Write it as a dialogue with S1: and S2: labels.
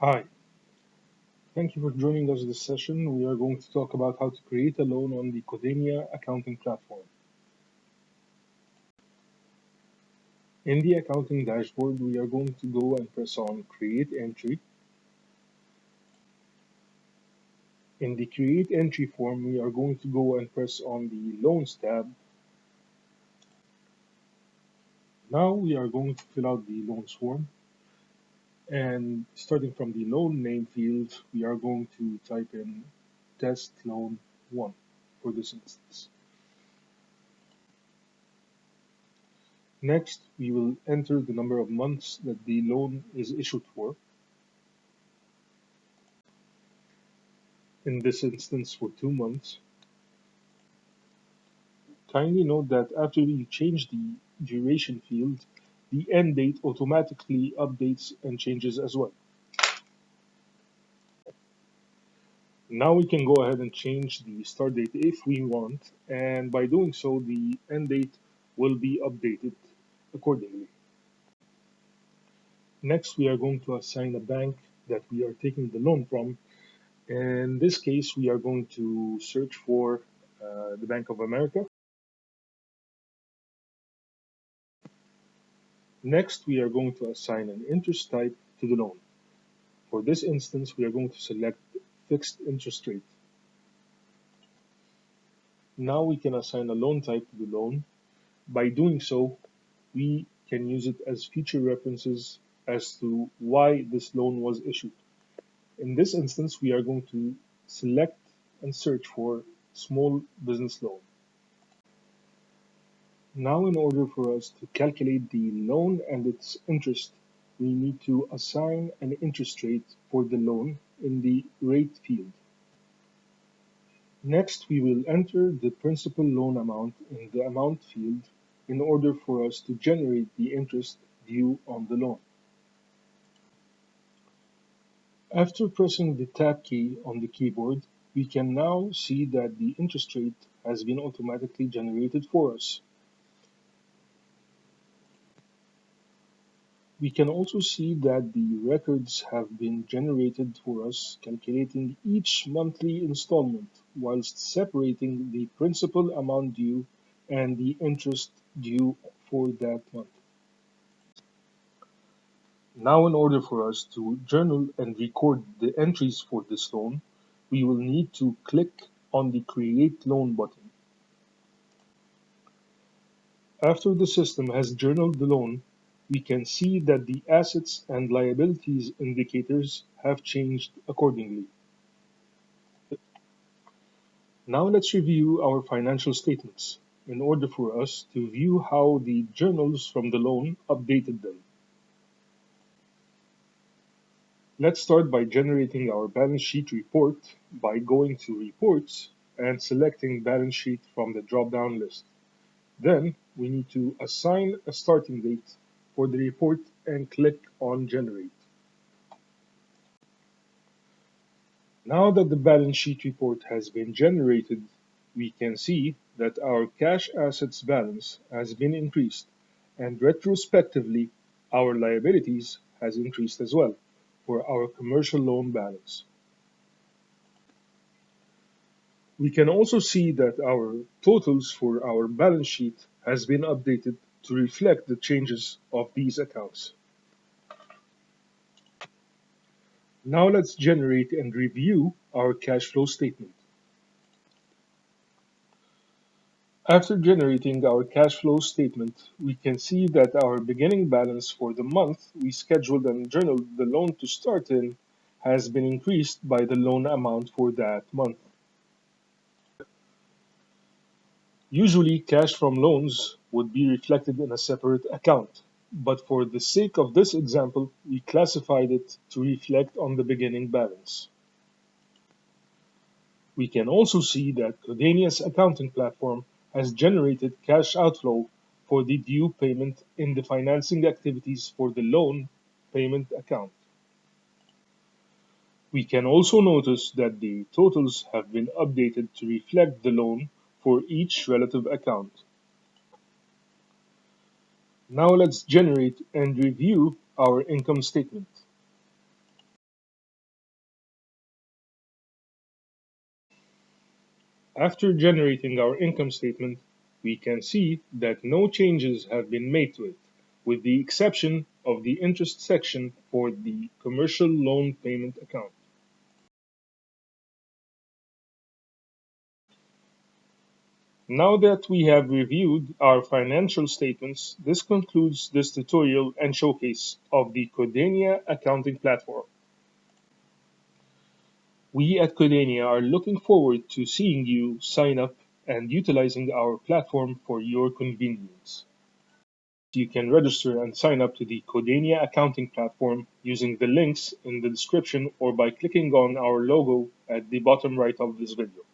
S1: Hi, thank you for joining us this session. We are going to talk about how to create a loan on the Codania accounting platform. In the accounting dashboard, we are going to go and press on Create Entry. In the Create Entry form, we are going to go and press on the Loans tab. Now we are going to fill out the loans form. And starting from the loan name field, we are going to type in Test Loan 1 for this instance. Next, we will enter the number of months that the loan is issued for. In this instance, for 2 months. Kindly note that after you change the duration field, the end date automatically updates and changes as well. Now we can go ahead and change the start date if we want, and by doing so, the end date will be updated accordingly. Next, we are going to assign a bank that we are taking the loan from. In this case, we are going to search for the Bank of America. Next, we are going to assign an interest type to the loan. For this instance, we are going to select fixed interest rate. Now we can assign a loan type to the loan. By doing so, we can use it as future references as to why this loan was issued. In this instance, we are going to select and search for small business loan. Now, in order for us to calculate the loan and its interest, we need to assign an interest rate for the loan in the rate field. Next, we will enter the principal loan amount in the amount field in order for us to generate the interest due on the loan. After pressing the Tab key on the keyboard, we can now see that the interest rate has been automatically generated for us. We can also see that the records have been generated for us, calculating each monthly installment whilst separating the principal amount due and the interest due for that month. Now, in order for us to journal and record the entries for this loan, we will need to click on the Create Loan button. After the system has journaled the loan, we can see that the assets and liabilities indicators have changed accordingly. Now let's review our financial statements in order for us to view how the journals from the loan updated them. Let's start by generating our balance sheet report by going to Reports and selecting Balance Sheet from the drop-down list. Then we need to assign a starting date for the report and click on Generate. Now that the balance sheet report has been generated, we can see that our cash assets balance has been increased, and retrospectively, our liabilities has increased as well for our commercial loan balance. We can also see that our totals for our balance sheet has been updated to reflect the changes of these accounts. Now let's generate and review our cash flow statement. After generating our cash flow statement, we can see that our beginning balance for the month we scheduled and journaled the loan to start in has been increased by the loan amount for that month. Usually, cash from loans would be reflected in a separate account, but for the sake of this example, we classified it to reflect on the beginning balance. We can also see that Codania's accounting platform has generated cash outflow for the due payment in the financing activities for the loan payment account. We can also notice that the totals have been updated to reflect the loan for each relative account. Now let's generate and review our income statement. After generating our income statement, we can see that no changes have been made to it, with the exception of the interest section for the commercial loan payment account. Now that we have reviewed our financial statements, this concludes this tutorial and showcase of the Codania accounting platform. We at Codania are looking forward to seeing you sign up and utilizing our platform for your convenience. You can register and sign up to the Codania accounting platform using the links in the description or by clicking on our logo at the bottom right of this video.